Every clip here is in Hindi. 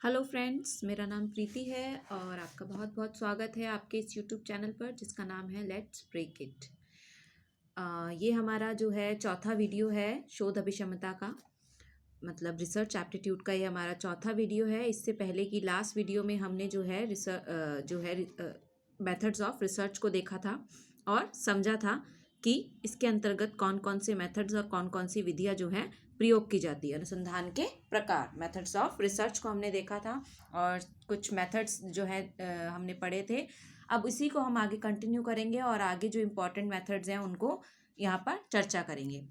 हेलो फ्रेंड्स, मेरा नाम प्रीति है और आपका बहुत बहुत स्वागत है आपके इस यूट्यूब चैनल पर जिसका नाम है लेट्स ब्रेक इट। ये हमारा जो है चौथा वीडियो है शोध अभिक्षमता का, मतलब रिसर्च एप्टीट्यूड का। ये हमारा चौथा वीडियो है। इससे पहले की लास्ट वीडियो में हमने जो है मेथड्स ऑफ रिसर्च को देखा था और समझा था कि इसके अंतर्गत कौन कौन से मेथड्स और कौन कौन सी विधियाँ जो हैं प्रयोग की जाती है। अनुसंधान के प्रकार, मेथड्स ऑफ रिसर्च को हमने देखा था और कुछ मेथड्स जो है हमने पढ़े थे। अब इसी को हम आगे कंटिन्यू करेंगे और आगे जो इम्पोर्टेंट मेथड्स हैं उनको यहाँ पर चर्चा करेंगे।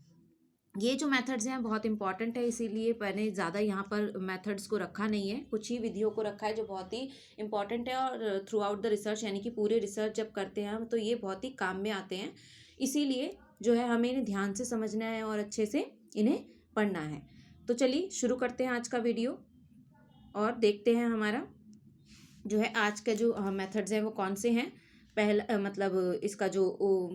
ये जो मेथड्स हैं बहुत इंपॉर्टेंट है, इसीलिए मैंने ज़्यादा यहाँ पर मेथड्स को रखा नहीं है, कुछ ही विधियों को रखा है जो बहुत ही इंपॉर्टेंट है और थ्रू आउट द रिसर्च यानी कि पूरे रिसर्च जब करते हैं हम तो ये बहुत ही काम में आते हैं। इसीलिए जो है हमें इन्हें ध्यान से समझना है और अच्छे से इन्हें पढ़ना है। तो चलिए शुरू करते हैं आज का वीडियो और देखते हैं हमारा जो है आज के जो मेथड्स हैं वो कौन से हैं। पहला मतलब इसका जो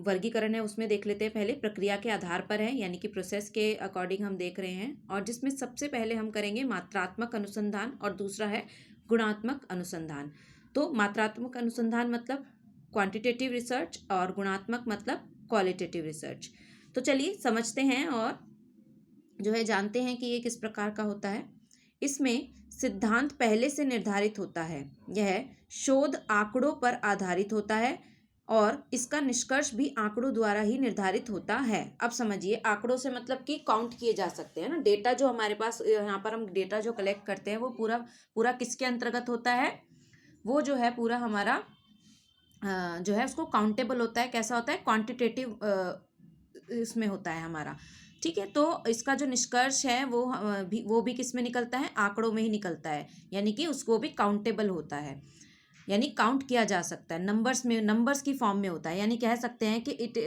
वर्गीकरण है उसमें देख लेते हैं। पहले प्रक्रिया के आधार पर है, यानी कि प्रोसेस के अकॉर्डिंग हम देख रहे हैं, और जिसमें सबसे पहले हम करेंगे मात्रात्मक अनुसंधान और दूसरा है गुणात्मक अनुसंधान। तो मात्रात्मक अनुसंधान मतलब क्वांटिटेटिव रिसर्च और गुणात्मक मतलब क्वालिटेटिव रिसर्च। तो चलिए समझते हैं और जो है जानते हैं कि ये किस प्रकार का होता है। इसमें सिद्धांत पहले से निर्धारित होता है, यह शोध आंकड़ों पर आधारित होता है और इसका निष्कर्ष भी आंकड़ों द्वारा ही निर्धारित होता है। अब समझिए, आंकड़ों से मतलब कि काउंट किए जा सकते हैं ना, डेटा जो हमारे पास यहाँ पर हम डेटा जो कलेक्ट करते हैं वो पूरा पूरा किसके अंतर्गत होता है, वो जो है पूरा हमारा जो है उसको काउंटेबल होता है। कैसा होता है, क्वांटिटेटिव इसमें होता है हमारा। ठीक है, तो इसका जो निष्कर्ष है वो भी किस में निकलता है, आंकड़ों में ही निकलता है, यानी कि उसको भी काउंटेबल होता है, यानी काउंट किया जा सकता है, नंबर्स में, नंबर्स की फॉर्म में होता है। यानी कह सकते हैं कि it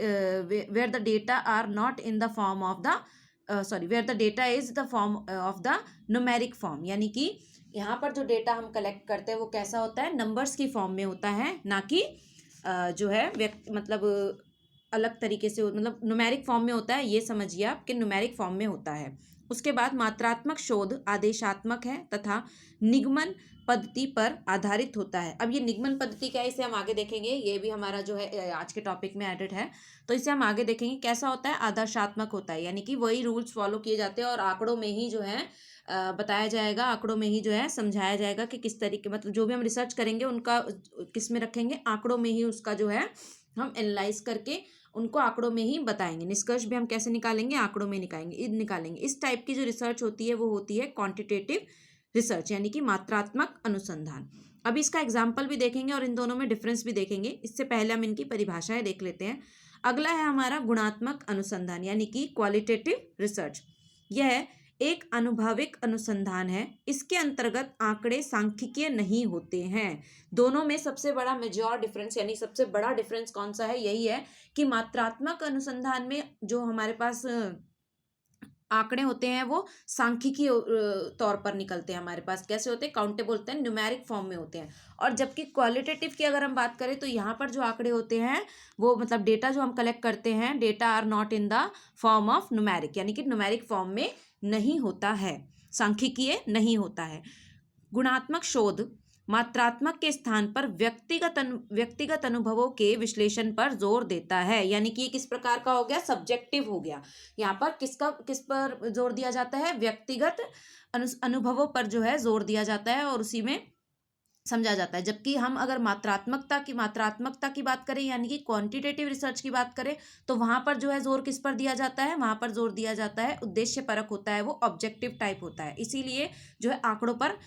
where the data are not in the form of the where the data is the form of the numeric form, यानी कि यहाँ पर जो डेटा हम कलेक्ट करते हैं वो कैसा होता है, नंबर्स की फॉर्म में होता है, ना कि जो है मतलब अलग तरीके से, मतलब न्यूमेरिक फॉर्म में होता है। ये समझिए आप कि न्यूमेरिक फॉर्म में होता है। उसके बाद मात्रात्मक शोध आदेशात्मक है तथा निगमन पद्धति पर आधारित होता है। अब ये निगमन पद्धति क्या है, इसे हम आगे देखेंगे, ये भी हमारा जो है आज के टॉपिक में एडेड है, तो इसे हम आगे देखेंगे। कैसा होता है, आदर्शात्मक होता है, यानी कि वही रूल्स फॉलो किए जाते हैं और आंकड़ों में ही जो है बताया जाएगा, आंकड़ों में ही जो है समझाया जाएगा कि किस तरीके, मतलब जो भी हम रिसर्च करेंगे उनका किस में रखेंगे, आंकड़ों में ही उसका जो है हम एनालाइज करके उनको आंकड़ों में ही बताएंगे। निष्कर्ष भी हम कैसे निकालेंगे, आंकड़ों में निकालेंगे। इस टाइप की जो रिसर्च होती है वो होती है क्वांटिटेटिव रिसर्च, यानी कि मात्रात्मक अनुसंधान। अभी इसका एग्जाम्पल भी देखेंगे और इन दोनों में डिफरेंस भी देखेंगे। इससे पहले हम इनकी परिभाषाएं देख लेते हैं। अगला है हमारा गुणात्मक अनुसंधान, यानी कि क्वालिटेटिव रिसर्च। यह एक अनुभविक अनुसंधान है। इसके अंतर्गत आंकड़े सांख्यिकीय नहीं होते हैं। दोनों में सबसे बड़ा मेजर डिफरेंस, यानी सबसे बड़ा डिफरेंस कौन सा है, यही है कि मात्रात्मक अनुसंधान में जो हमारे पास आंकड़े होते हैं वो सांख्यिकी तौर पर निकलते हैं हमारे पास। कैसे होते हैं, काउंटेबल होते हैं, न्यूमेरिक फॉर्म में होते हैं। और जबकि क्वालिटेटिव की अगर हम बात करें तो यहाँ पर जो आंकड़े होते हैं वो, मतलब डेटा जो हम कलेक्ट करते हैं, data are not in the form of numeric, यानी कि न्यूमेरिक फॉर्म में नहीं होता है, सांख्यिकीय नहीं होता है। गुणात्मक शोध मात्रात्मक के स्थान पर व्यक्तिगत अनुभवों के विश्लेषण पर जोर देता है, यानी कि ये किस प्रकार का हो गया, सब्जेक्टिव हो गया। यहाँ पर किस पर जोर दिया जाता है, व्यक्तिगत अनुभवों पर जो है जोर दिया जाता है और उसी में समझा जाता है। जबकि हम अगर मात्रात्मकता की बात करें, यानी कि क्वांटिटेटिव रिसर्च की बात करें, तो वहां पर जो है जोर किस पर दिया जाता है, वहां पर जोर दिया जाता है उद्देश्य परक होता है, वो ऑब्जेक्टिव टाइप होता है, इसीलिए जो है आंकड़ों पर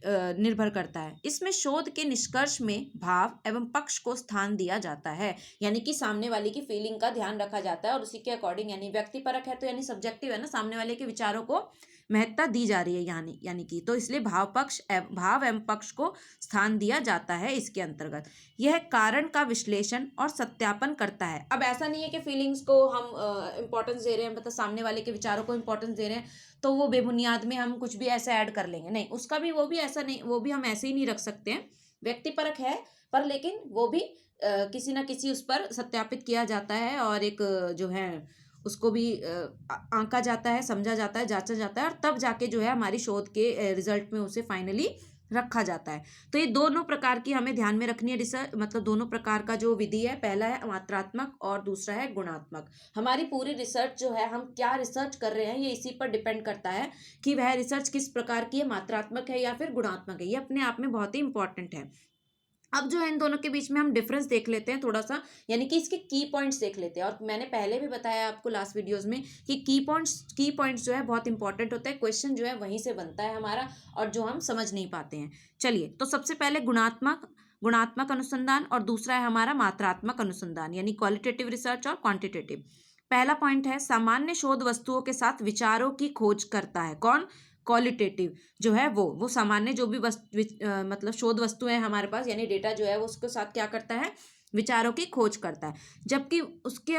निर्भर करता है। इसमें शोध के निष्कर्ष में भाव एवं पक्ष को स्थान दिया जाता है, यानी कि सामने वाले की फीलिंग का ध्यान रखा जाता है और उसी के अकॉर्डिंग, यानी व्यक्ति परक है तो यानी सब्जेक्टिव है ना, सामने वाले के विचारों को महत्ता दी जा रही है, यानी कि तो इसलिए भाव एवं पक्ष को स्थान दिया जाता है इसके अंतर्गत। यह कारण का विश्लेषण और सत्यापन करता है। अब ऐसा नहीं है कि फीलिंग्स को हम इंपॉर्टेंस दे रहे हैं, मतलब सामने वाले के विचारों को इंपॉर्टेंस दे रहे हैं तो वो बेबुनियाद में हम कुछ भी ऐसे ऐड कर लेंगे, नहीं, उसका भी वो भी ऐसा नहीं, वो भी हम ऐसे ही नहीं रख सकते हैं। व्यक्तिपरक है पर लेकिन वो भी किसी ना किसी उस पर सत्यापित किया जाता है और एक जो है उसको भी आंका जाता है, समझा जाता है, जांचा जाता है और तब जाके जो है हमारी शोध के रिजल्ट में उसे फाइनली रखा जाता है। तो ये दोनों प्रकार की हमें ध्यान में रखनी है रिसर्च, मतलब दोनों प्रकार का जो विधि है, पहला है मात्रात्मक और दूसरा है गुणात्मक। हमारी पूरी रिसर्च जो है, हम क्या रिसर्च कर रहे हैं, ये इसी पर डिपेंड करता है कि वह रिसर्च किस प्रकार की है, मात्रात्मक है या फिर गुणात्मक है। ये अपने आप में बहुत ही इंपॉर्टेंट है। अब जो है इन दोनों के बीच में हम डिफरेंस देख लेते हैं थोड़ा सा, यानी कि इसके की पॉइंट्स देख लेते हैं। और मैंने पहले भी बताया आपको लास्ट वीडियोस में कि की पॉइंट्स जो है बहुत इंपॉर्टेंट होता है, क्वेश्चन जो है वहीं से बनता है हमारा, और जो हम समझ नहीं पाते हैं। चलिए, तो सबसे पहले गुणात्मक अनुसंधान और दूसरा है हमारा मात्रात्मक अनुसंधान, यानी क्वालिटेटिव रिसर्च और क्वांटिटेटिव। पहला पॉइंट है, सामान्य शोध वस्तुओं के साथ विचारों की खोज करता है। कौन? क्वालिटेटिव जो है वो सामान्य जो भी मतलब शोध वस्तुएं हैं हमारे पास, यानी डेटा जो है वो उसके साथ क्या करता है, विचारों की खोज करता है। जबकि उसके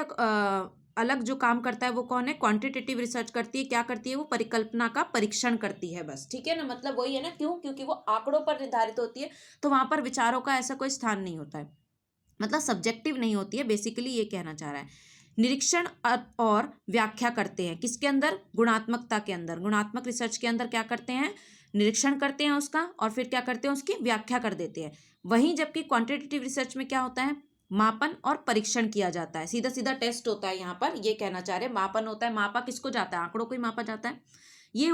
अलग जो काम करता है वो कौन है? क्वांटिटेटिव रिसर्च करती है। क्या करती है? वो परिकल्पना का परीक्षण करती है बस, ठीक है ना। मतलब वही है ना, क्यों? क्योंकि वो आंकड़ों पर निर्धारित होती है, तो वहां पर विचारों का ऐसा कोई स्थान नहीं होता है, मतलब सब्जेक्टिव नहीं होती है, बेसिकली ये कहना चाह रहा है। निरीक्षण और व्याख्या करते हैं, किसके अंदर? गुणात्मकता के अंदर। गुणात्मक रिसर्च के अंदर क्या करते हैं? निरीक्षण करते हैं उसका, और फिर क्या करते हैं? उसकी व्याख्या कर देते हैं। वहीं जबकि क्वांटिटेटिव रिसर्च में क्या होता है? मापन और परीक्षण किया जाता है, सीधा सीधा टेस्ट होता है। यहाँ पर ये कहना चाह रहे हैं, मापन होता है। मापा किसको जाता है? आंकड़ों को ही मापा जाता है। ये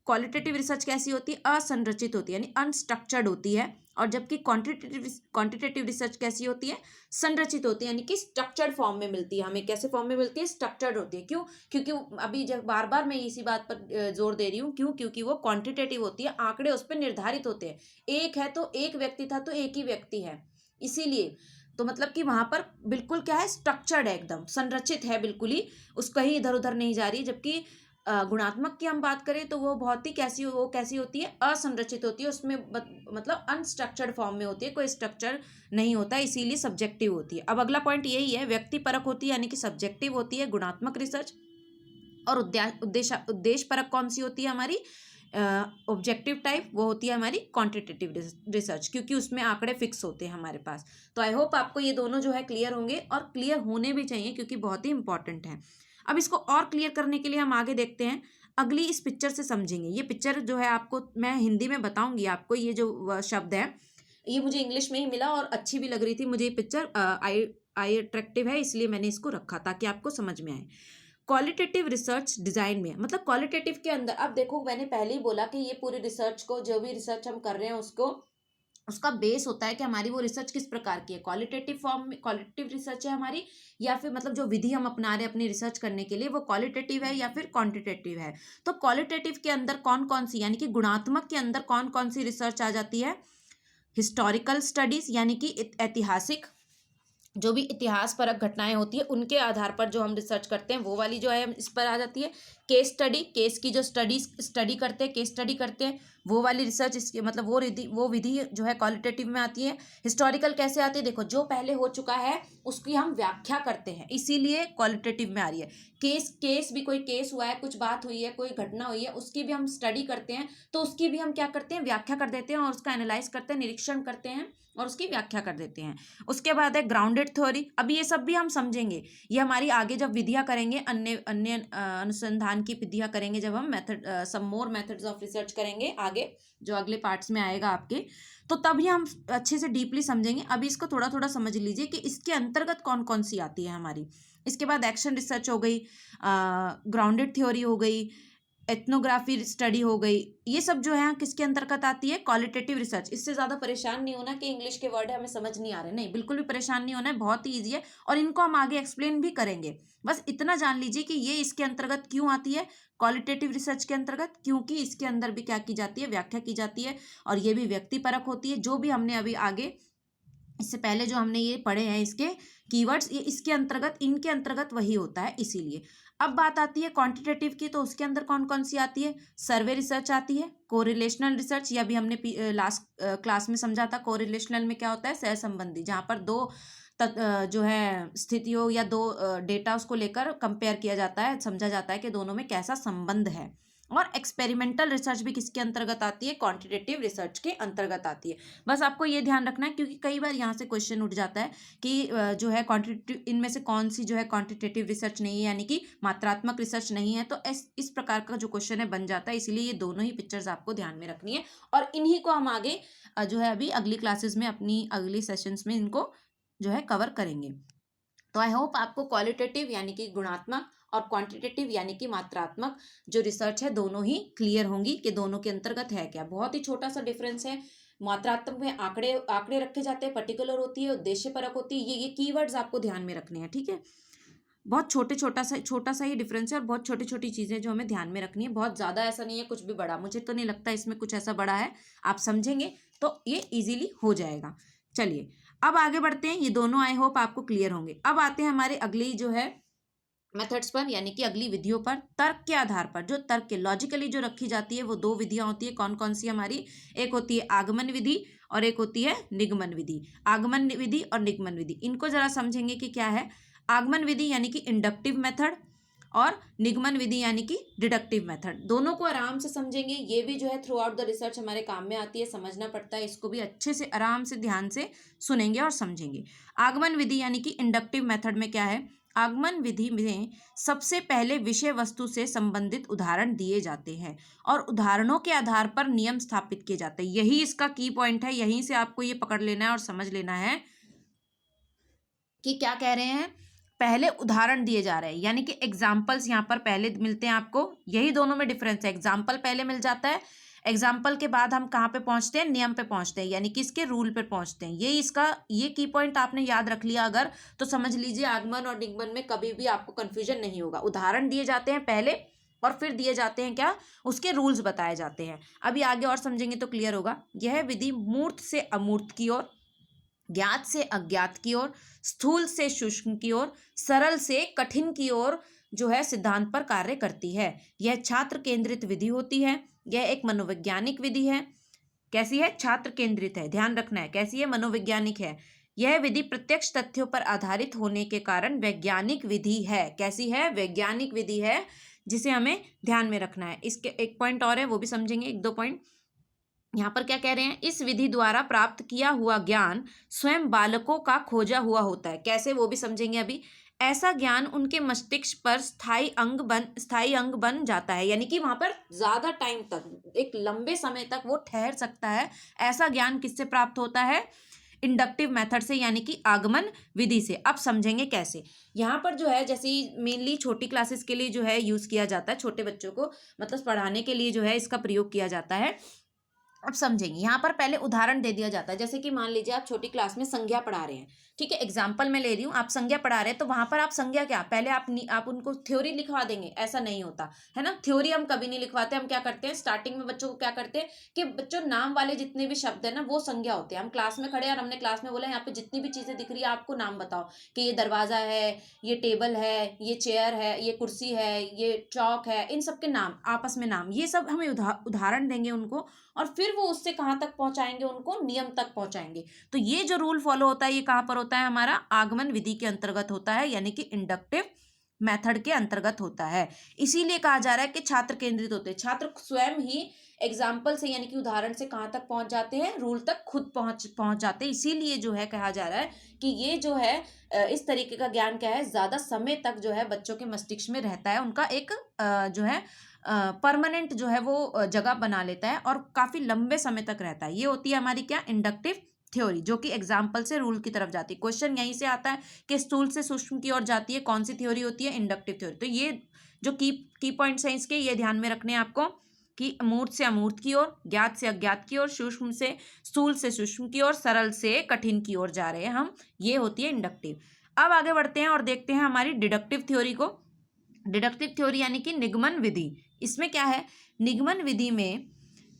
क्वालिटेटिव रिसर्च कैसी होती है? असंरचित होती है, यानी अनस्ट्रक्चर्ड होती है। और जबकि क्वांटिटेटिव रिसर्च कैसी होती है? संरचित होती है, यानी कि स्ट्रक्चर्ड फॉर्म में मिलती है हमें। कैसे फॉर्म में मिलती है? स्ट्रक्चर्ड होती है। क्यों? क्योंकि अभी जब बार बार मैं इसी बात पर जोर दे रही हूँ, क्यों? क्योंकि वो क्वांटिटेटिव होती है, आंकड़े उस पर निर्धारित होते हैं। एक है तो एक व्यक्ति था तो एक ही व्यक्ति है, इसीलिए तो मतलब कि वहां पर बिल्कुल क्या है? स्ट्रक्चर्ड है, एकदम संरचित है, बिल्कुल ही उस कहीं इधर उधर नहीं जा रही। जबकि गुणात्मक की हम बात करें तो वो बहुत ही कैसी होती है? असंरचित होती है, उसमें मतलब अनस्ट्रक्चर्ड फॉर्म में होती है, कोई स्ट्रक्चर नहीं होता, इसीलिए सब्जेक्टिव होती है। अब अगला पॉइंट यही है, व्यक्ति परक होती है, यानी कि सब्जेक्टिव होती है गुणात्मक रिसर्च। और उद्देश्य परक कौन सी होती है हमारी? ऑब्जेक्टिव टाइप, वो होती है हमारी क्वांटिटेटिव रिसर्च, क्योंकि उसमें आंकड़े फिक्स होते हैं हमारे पास। तो आई होप आपको ये दोनों जो है क्लियर होंगे, और क्लियर होने भी चाहिए, क्योंकि बहुत ही इंपॉर्टेंट है। अब इसको और क्लियर करने के लिए हम आगे देखते हैं, अगली इस पिक्चर से समझेंगे। ये पिक्चर जो है आपको मैं हिंदी में बताऊंगी आपको, ये जो शब्द है ये मुझे इंग्लिश में ही मिला और अच्छी भी लग रही थी मुझे ये पिक्चर, आई अट्रैक्टिव है, इसलिए मैंने इसको रखा ताकि आपको समझ में आए। क्वालिटेटिव रिसर्च डिजाइन में, मतलब क्वालिटेटिव के अंदर, अब देखो मैंने पहले ही बोला कि ये पूरी रिसर्च को, जो भी रिसर्च हम कर रहे हैं उसको, उसका बेस होता है कि हमारी वो रिसर्च किस प्रकार की है। क्वालिटेटिव फॉर्म में क्वालिटेटिव रिसर्च है हमारी, या फिर मतलब जो विधि हम अपना रहे हैं अपनी रिसर्च करने के लिए, वो क्वालिटेटिव है या फिर क्वांटिटेटिव है। तो क्वालिटेटिव के अंदर कौन कौन सी, यानी कि गुणात्मक के अंदर कौन कौन सी रिसर्च आ जाती है? हिस्टोरिकल स्टडीज, यानी कि ऐतिहासिक, जो भी इतिहास परक घटनाएं होती है उनके आधार पर जो हम रिसर्च करते हैं, वो वाली जो है इस पर आ जाती है। केस स्टडी, केस की जो स्टडी करते हैं, केस स्टडी करते हैं, वो वाली रिसर्च, इसकी मतलब वो विधि जो है क्वालिटेटिव में आती है। हिस्टोरिकल कैसे आती है? देखो, जो पहले हो चुका है उसकी हम व्याख्या करते हैं, इसीलिए क्वालिटेटिव में आ रही है। केस भी, कोई केस हुआ है, कुछ बात हुई है, कोई घटना हुई है, उसकी भी हम स्टडी करते हैं, तो उसकी भी हम क्या करते हैं? व्याख्या कर देते हैं, और उसका एनालाइज करते हैं, निरीक्षण करते हैं, और उसकी व्याख्या कर देते हैं। उसके बाद है ग्राउंडेड थ्योरी। अब ये सब भी हम समझेंगे, ये हमारी आगे जब विधियां करेंगे, अन्य अन्य अनुसंधान की विधियां करेंगे, जब हम सम मोर मेथड्स ऑफ रिसर्च करेंगे आगे, जो अगले पार्ट्स में आएगा आपके, तो तभी हम अच्छे से डीपली समझेंगे। अभी इसको थोड़ा थोड़ा समझ लीजिए कि इसके अंतर्गत कौन कौन सी आती है हमारी। इसके बाद एक्शन रिसर्च हो गई, ग्राउंडेड थ्योरी हो गई, एथनोग्राफी स्टडी हो गई, ये सब जो है किसके अंतर्गत आती है? Qualitative research. इससे ज़्यादा परेशान नहीं होना कि इंग्लिश के वर्ड है हमें समझ नहीं आ रहे, नहीं, बिल्कुल भी परेशान नहीं होना है, बहुत ही ईजी है, और इनको हम आगे एक्सप्लेन भी करेंगे। बस इतना जान लीजिए कि ये इसके अंतर्गत क्यों आती है, क्वालिटेटिव रिसर्च के अंतर्गत, क्योंकि इसके अंदर भी क्या की जाती है? व्याख्या की जाती है, और ये भी व्यक्तिपरक होती है। जो भी हमने अभी आगे इससे पहले जो हमने ये पढ़े हैं इसके कीवर्ड्स, ये इसके अंतर्गत, इनके अंतर्गत वही होता है, इसीलिए। अब बात आती है क्वांटिटेटिव की, तो उसके अंदर कौन कौन सी आती है? सर्वे रिसर्च आती है, कोरिलेशनल रिसर्च, या भी हमने लास्ट क्लास में समझा था। कोरिलेशनल में क्या होता है? सहसंबंधी, जहाँ पर दो जो है स्थितियों या दो डेटा उसको लेकर कंपेयर किया जाता है, समझा जाता है कि दोनों में कैसा संबंध है। और एक्सपेरिमेंटल रिसर्च भी किसके अंतर्गत आती है, क्वांटिटेटिव रिसर्च के अंतर्गत आती है। बस आपको ये ध्यान रखना है, क्योंकि कई बार यहाँ से क्वेश्चन उठ जाता है कि जो है क्वांटिटेटिव, इनमें से कौन सी जो है क्वांटिटेटिव रिसर्च नहीं है, यानी कि मात्रात्मक रिसर्च नहीं है। तो इस प्रकार का जो क्वेश्चन है बन जाता है, इसीलिए ये दोनों ही पिक्चर्स आपको ध्यान में रखनी है, और इन्हीं को हम आगे जो है अभी अगली क्लासेस में, अपनी अगली सेशंस में इनको जो है कवर करेंगे। तो आई होप आपको क्वालिटेटिव यानी कि गुणात्मक और क्वांटिटेटिव यानी कि मात्रात्मक जो रिसर्च है दोनों ही क्लियर होंगी कि दोनों के अंतर्गत है क्या। बहुत ही छोटा सा डिफरेंस है। मात्रात्मक में आंकड़े आंकड़े रखे जाते हैं, पर्टिकुलर होती है, उद्देश्यपरक होती है। ये कीवर्ड्स आपको ध्यान में रखने हैं, ठीक है। बहुत छोटा सा ही डिफरेंस है, और बहुत छोटी छोटी चीजें जो हमें ध्यान में रखनी है। बहुत ज्यादा ऐसा नहीं है कुछ भी बड़ा, मुझे तो नहीं लगता इसमें कुछ ऐसा बड़ा है। आप समझेंगे तो ये इजीली हो जाएगा। चलिए अब आगे बढ़ते हैं। ये दोनों आई होप आपको क्लियर होंगे। अब आते हैं हमारे अगली जो है मेथड्स पर, यानी कि अगली विधियों पर। तर्क के आधार पर, जो तर्क के लॉजिकली जो रखी जाती है, वो दो विधियां होती है। कौन कौन सी हमारी, एक होती है आगमन विधि और एक होती है निगमन विधि। आगमन विधि और निगमन विधि, इनको जरा समझेंगे कि क्या है। आगमन विधि यानी कि इंडक्टिव मेथड, और निगमन विधि यानी कि डिडक्टिव मेथड। दोनों को आराम से समझेंगे। ये भी जो है थ्रू आउट द रिसर्च हमारे काम में आती है, समझना पड़ता है। इसको भी अच्छे से आराम से ध्यान से सुनेंगे और समझेंगे। आगमन विधि यानी कि इंडक्टिव मेथड में क्या है, आगमन विधि में सबसे पहले विषय वस्तु से संबंधित उदाहरण दिए जाते हैं और उदाहरणों के आधार पर नियम स्थापित किए जाते हैं। यही इसका की पॉइंट है। यहीं से आपको ये पकड़ लेना है और समझ लेना है कि क्या कह रहे हैं। पहले उदाहरण दिए जा रहे हैं, यानी कि एग्जाम्पल्स यहाँ पर पहले मिलते हैं आपको। यही दोनों में डिफरेंस है। एग्जाम्पल पहले मिल जाता है, एग्जाम्पल के बाद हम कहाँ पे पहुंचते हैं, नियम पे पहुंचते हैं, यानी कि इसके रूल पे पहुंचते हैं। ये की पॉइंट आपने याद रख लिया अगर, तो समझ लीजिए आगमन और निगमन में कभी भी आपको कंफ्यूजन नहीं होगा। उदाहरण दिए जाते हैं पहले, और फिर दिए जाते हैं क्या, उसके रूल्स बताए जाते हैं। अभी आगे और समझेंगे तो क्लियर होगा। यह विधि मूर्त से अमूर्त की ओर, ज्ञात से अज्ञात की ओर, स्थूल से सूक्ष्म की ओर, सरल से कठिन की ओर जो है सिद्धांत पर कार्य करती है। यह छात्र केंद्रित विधि होती है। यह एक मनोवैज्ञानिक विधि है। कैसी है, छात्र केंद्रित है, ध्यान रखना है। कैसी है, मनोवैज्ञानिक है। यह विधि प्रत्यक्ष तथ्यों पर आधारित होने के कारण वैज्ञानिक विधि है। कैसी है, वैज्ञानिक विधि है, जिसे हमें ध्यान में रखना है। इसके एक पॉइंट और है, वो भी समझेंगे, एक दो पॉइंट। यहाँ पर क्या कह रहे हैं, इस विधि द्वारा प्राप्त किया हुआ ज्ञान स्वयं बालकों का खोजा हुआ होता है। कैसे, वो भी समझेंगे अभी। ऐसा ज्ञान उनके मस्तिष्क पर स्थायी अंग बन जाता है, यानी कि वहां पर ज्यादा टाइम तक, एक लंबे समय तक वो ठहर सकता है। ऐसा ज्ञान किससे प्राप्त होता है, इंडक्टिव मेथड से, यानी कि आगमन विधि से। अब समझेंगे कैसे। यहाँ पर जो है, जैसे मेनली छोटी क्लासेस के लिए जो है यूज किया जाता है, छोटे बच्चों को मतलब पढ़ाने के लिए जो है इसका प्रयोग किया जाता है। अब समझेंगे। यहाँ पर पहले उदाहरण दे दिया जाता है, जैसे कि मान लीजिए आप छोटी क्लास में संज्ञा पढ़ा रहे हैं, ठीक है, एग्जाम्पल मैं ले रही हूँ। आप संज्ञा पढ़ा रहे हैं, तो वहां पर आप संज्ञा क्या, पहले आप उनको थ्योरी लिखवा देंगे, ऐसा नहीं होता है ना। थ्योरी हम कभी नहीं लिखवाते। हम क्या करते हैं, स्टार्टिंग में बच्चों को क्या करते हैं कि बच्चों नाम वाले जितने भी शब्द है ना, वो संज्ञा होते हैं। हम क्लास में खड़े और हमने क्लास में बोला यहाँ पे जितनी भी चीजें दिख रही है आपको नाम बताओ, कि ये दरवाजा है, ये टेबल है, ये चेयर है, ये कुर्सी है, ये चौक है, इन सबके नाम, आपस में नाम, ये सब हमें उदाहरण देंगे उनको, और फिर वो उससे कहाँ तक पहुंचाएंगे, उनको नियम तक पहुंचाएंगे। तो ये जो रूल फॉलो होता है, ये कहाँ पर होता है, हमारा आगमन विधि के अंतर्गत होता है, यानी कि इंडक्टिव मेथड के अंतर्गत होता है। इसीलिए कहा जा रहा है कि छात्र केंद्रित होते हैं। छात्र स्वयं ही एग्जाम्पल से, यानी कि उदाहरण से कहाँ तक पहुंच जाते हैं, रूल तक खुद पहुंच जाते हैं। इसीलिए जो है कहा जा रहा है कि ये जो है इस तरीके का ज्ञान क्या है, ज्यादा समय तक जो है बच्चों के मस्तिष्क में रहता है, उनका एक जो है परमानेंट जो है वो जगह बना लेता है, और काफी लंबे समय तक रहता है। ये होती है हमारी क्या, इंडक्टिव थ्योरी, जो कि एग्जाम्पल से रूल की तरफ जाती है। क्वेश्चन यहीं से आता है कि स्थूल से सूक्ष्म की ओर जाती है, कौन सी थ्योरी होती है, इंडक्टिव थ्योरी। तो ये जो की पॉइंट्स हैं इसके, ये ध्यान में रखने हैं आपको, कि मूर्त से अमूर्त की ओर, ज्ञात से अज्ञात की ओर, सूक्ष्म से स्थूल से सूक्ष्म की ओर, सरल से कठिन की ओर जा रहे हैं हम, ये होती है इंडक्टिव। अब आगे बढ़ते हैं और देखते हैं हमारी डिडक्टिव थ्योरी को। डिडक्टिव थ्योरी यानी कि निगमन विधि। इसमें क्या है, निगमन विधि में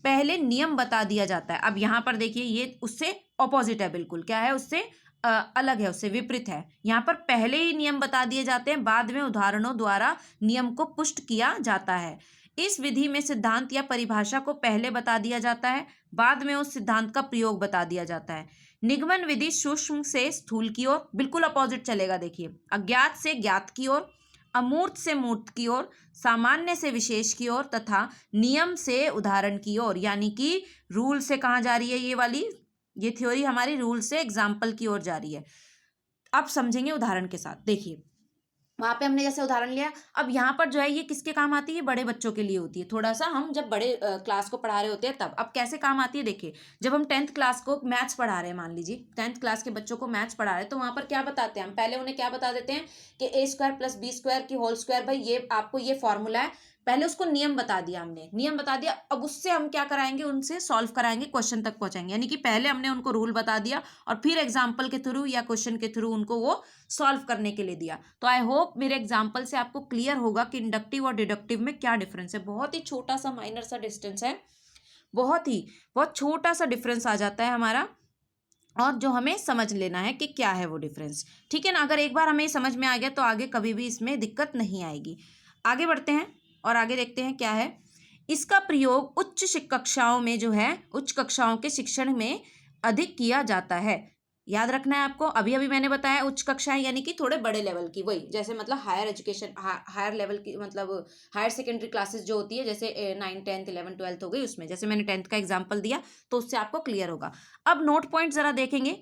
पहले नियम बता दिया जाता है। अब यहाँ पर देखिए, ये उससे ऑपोजिट है, बिल्कुल क्या है, उससे अलग है, उससे विपरीत है। यहाँ पर पहले ही नियम बता दिए जाते हैं, बाद में उदाहरणों द्वारा नियम को पुष्ट किया जाता है। इस विधि में सिद्धांत या परिभाषा को पहले बता दिया जाता है, बाद में उस सिद्धांत का प्रयोग बता दिया जाता है। निगमन विधि सूक्ष्म से स्थूल की ओर, बिल्कुल अपोजिट चलेगा। देखिए, अज्ञात से ज्ञात की ओर, अमूर्त से मूर्त की ओर, सामान्य से विशेष की ओर तथा नियम से उदाहरण की ओर। यानी कि रूल से कहाँ जा रही है ये वाली, ये थ्योरी हमारी रूल से एग्जाम्पल की ओर जा रही है। अब समझेंगे उदाहरण के साथ। देखिए वहां पे हमने जैसे उदाहरण लिया, अब यहाँ पर जो है ये किसके काम आती है, बड़े बच्चों के लिए होती है। थोड़ा सा हम जब बड़े क्लास को पढ़ा रहे होते हैं तब। अब कैसे काम आती है देखिए, जब हम 10th क्लास को मैथ्स पढ़ा रहे हैं, मान लीजिए 10th क्लास के बच्चों को मैथ्स पढ़ा रहे हैं, तो वहां पर क्या बताते हैं हम, पहले उन्हें क्या बता देते हैं कि a² + b² की होल स्क्वायर, भाई ये आपको ये फॉर्मूला है। पहले उसको नियम बता दिया हमने, नियम बता दिया। अब उससे हम क्या कराएंगे, उनसे सॉल्व कराएंगे, क्वेश्चन तक पहुंचाएंगे। यानी कि पहले हमने उनको रूल बता दिया और फिर एग्जाम्पल के थ्रू या क्वेश्चन के थ्रू उनको वो सॉल्व करने के लिए दिया। तो आई होप मेरे एग्जाम्पल से आपको क्लियर होगा कि इंडक्टिव और डिडक्टिव में क्या डिफरेंस है। बहुत ही छोटा सा माइनर सा डिस्टेंस है, बहुत छोटा सा डिफरेंस आ जाता है हमारा, और जो हमें समझ लेना है कि क्या है वो डिफरेंस। ठीक है ना, अगर एक बार हमें समझ में आ गया तो आगे कभी भी इसमें दिक्कत नहीं आएगी। आगे बढ़ते हैं और आगे देखते हैं क्या है। इसका प्रयोग उच्च कक्षाओं में जो है, उच्च कक्षाओं के शिक्षण में अधिक किया जाता है। याद रखना है आपको, अभी अभी मैंने बताया उच्च कक्षाएं यानी कि थोड़े बड़े लेवल की, वही जैसे मतलब हायर एजुकेशन, हायर लेवल की, मतलब हायर सेकेंडरी क्लासेस जो होती है, जैसे 9, 10, 11, 12 हो गई, उसमें जैसे मैंने 10th का एग्जाम्पल दिया तो उससे आपको क्लियर होगा। अब नोट पॉइंट जरा देखेंगे।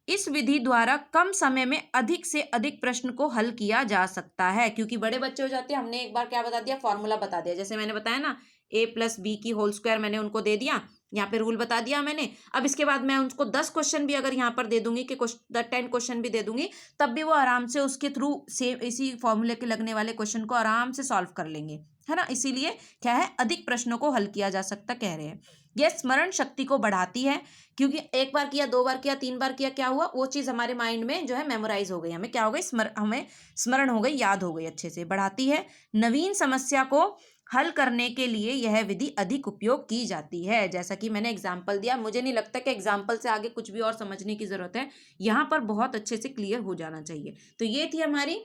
इस विधि द्वारा कम समय में अधिक से अधिक प्रश्न को हल किया जा सकता है, क्योंकि बड़े बच्चे हो जाते हैं। हमने एक बार क्या बता दिया, फॉर्मूला बता दिया, जैसे मैंने बताया ना a + b की होल स्क्वायर मैंने उनको दे दिया, यहाँ पे रूल बता दिया मैंने। अब इसके बाद मैं उनको 10 क्वेश्चन भी अगर यहाँ पर दे दूंगी कि 10 क्वेश्चन भी दे दूंगी, तब भी वो आराम से उसके थ्रू सेम इसी फॉर्मूले के लगने वाले क्वेश्चन को आराम से सॉल्व कर लेंगे, है ना। इसीलिए क्या है, अधिक प्रश्नों को हल किया जा सकता कह रहे हैं। यह स्मरण शक्ति को बढ़ाती है, क्योंकि एक बार किया, 2 बार किया, 3 बार किया, क्या हुआ, वो चीज़ हमारे माइंड में जो है मेमोराइज हो गई, हमें क्या हो गई, हमें स्मरण हो गई, याद हो गई, अच्छे से बढ़ाती है। नवीन समस्या को हल करने के लिए यह विधि अधिक उपयोग की जाती है। जैसा कि मैंने एग्जाम्पल दिया, मुझे नहीं लगता कि एग्जाम्पल से आगे कुछ भी और समझने की जरूरत है, यहाँ पर बहुत अच्छे से क्लियर हो जाना चाहिए। तो ये थी हमारी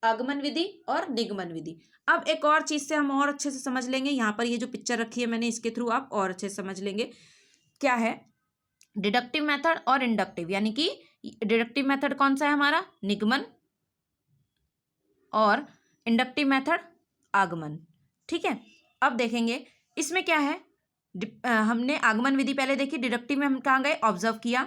आगमन विधि और निगमन विधि। अब एक और चीज से हम और अच्छे से समझ लेंगे, यहाँ पर ये जो पिक्चर रखी है मैंने, इसके थ्रू आप और अच्छे से समझ लेंगे क्या है डिडक्टिव मेथड और इंडक्टिव। यानी कि डिडक्टिव मेथड कौन सा है हमारा, निगमन, और इंडक्टिव मेथड आगमन। ठीक है, अब देखेंगे इसमें क्या है। हमने आगमन विधि पहले देखी, डिडक्टिव में हम कहाँ गए, ऑब्जर्व किया,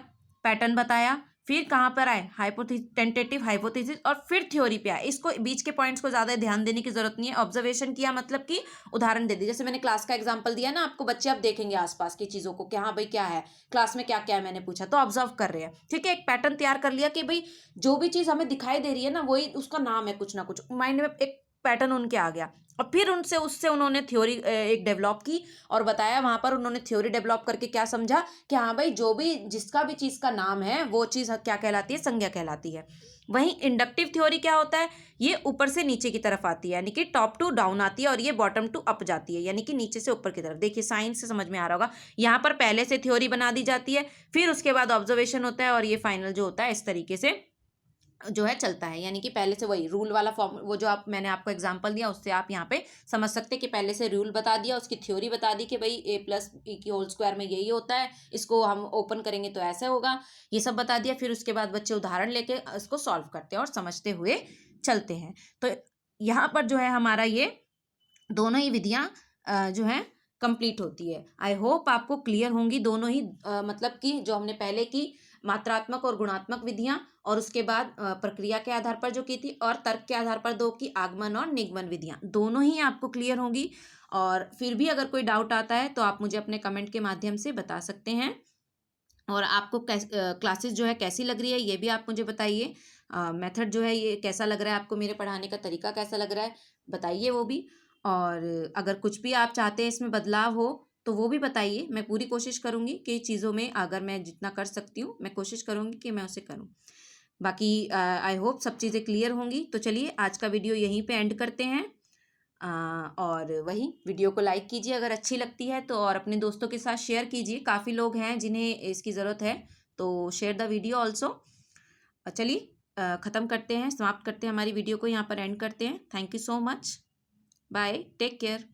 पैटर्न बताया, फिर कहाँ पर आए, टेंटेटिव हाइपोथेसिस, और फिर थ्योरी पे आए। इसको बीच के पॉइंट्स को ज़्यादा ध्यान देने की जरूरत नहीं है। ऑब्जर्वेशन किया मतलब कि उदाहरण दे दी, जैसे मैंने क्लास का एग्जांपल दिया ना आपको, बच्चे अब देखेंगे आसपास की चीज़ों को कि हाँ भाई क्या है क्लास में, क्या क्या है मैंने पूछा, तो ऑब्जर्व कर रहे हैं। ठीक है, एक पैटर्न तैयार कर लिया कि भाई जो भी चीज़ हमें दिखाई दे रही है ना, वही उसका नाम है, कुछ ना कुछ माइंड में एक पैटर्न उनके आ गया। और फिर उससे उन्होंने थ्योरी एक डेवलप की और बताया, वहां पर उन्होंने थ्योरी डेवलप करके क्या समझा कि हाँ भाई जो भी जिसका भी चीज का नाम है वो चीज क्या कहलाती है, संज्ञा कहलाती है। वहीं इंडक्टिव थ्योरी क्या होता है, ये ऊपर से नीचे की तरफ आती है, यानी कि टॉप टू डाउन आती है, और ये बॉटम टू अप जाती है, यानी कि नीचे से ऊपर की तरफ। देखिए साइंस से समझ में आ रहा होगा, यहाँ पर पहले से थ्योरी बना दी जाती है, फिर उसके बाद ऑब्जर्वेशन होता है, और ये फाइनल जो होता है इस तरीके से जो है चलता है। यानी कि पहले से वही रूल वाला फॉर्म, वो जो आप मैंने आपको एग्जांपल दिया उससे आप यहाँ पे समझ सकते हैं कि पहले से रूल बता दिया, उसकी थ्योरी बता दी कि भाई a + b की होल स्क्वायर में यही होता है, इसको हम ओपन करेंगे तो ऐसे होगा, ये सब बता दिया। फिर उसके बाद बच्चे उदाहरण लेके इसको सॉल्व करते हैं और समझते हुए चलते हैं। तो यहाँ पर जो है हमारा ये दोनों ही विधियाँ जो है कंप्लीट होती है। आई होप आपको क्लियर होंगी दोनों ही, मतलब कि जो हमने पहले की मात्रात्मक और गुणात्मक विधियां, और उसके बाद प्रक्रिया के आधार पर जो की थी, और तर्क के आधार पर 2 की आगमन और निगमन विधियां, दोनों ही आपको क्लियर होंगी। और फिर भी अगर कोई डाउट आता है तो आप मुझे अपने कमेंट के माध्यम से बता सकते हैं। और आपको क्लासेस जो है कैसी लग रही है ये भी आप मुझे बताइए। मेथड जो है ये कैसा लग रहा है आपको, मेरे पढ़ाने का तरीका कैसा लग रहा है बताइए वो भी। और अगर कुछ भी आप चाहते हैं इसमें बदलाव हो तो वो भी बताइए, मैं पूरी कोशिश करूँगी कि चीज़ों में अगर मैं जितना कर सकती हूँ मैं कोशिश करूँगी कि मैं उसे करूँ। बाकी आई होप सब चीज़ें क्लियर होंगी। तो चलिए आज का वीडियो यहीं पे एंड करते हैं। और वही वीडियो को लाइक कीजिए अगर अच्छी लगती है तो, और अपने दोस्तों के साथ शेयर कीजिए, काफ़ी लोग हैं जिन्हें इसकी ज़रूरत है, तो शेयर द वीडियो ऑल्सो। चलिए ख़त्म करते हैं, समाप्त करते हैं हमारी वीडियो को, यहाँ पर एंड करते हैं। Thank you so much, bye, take care.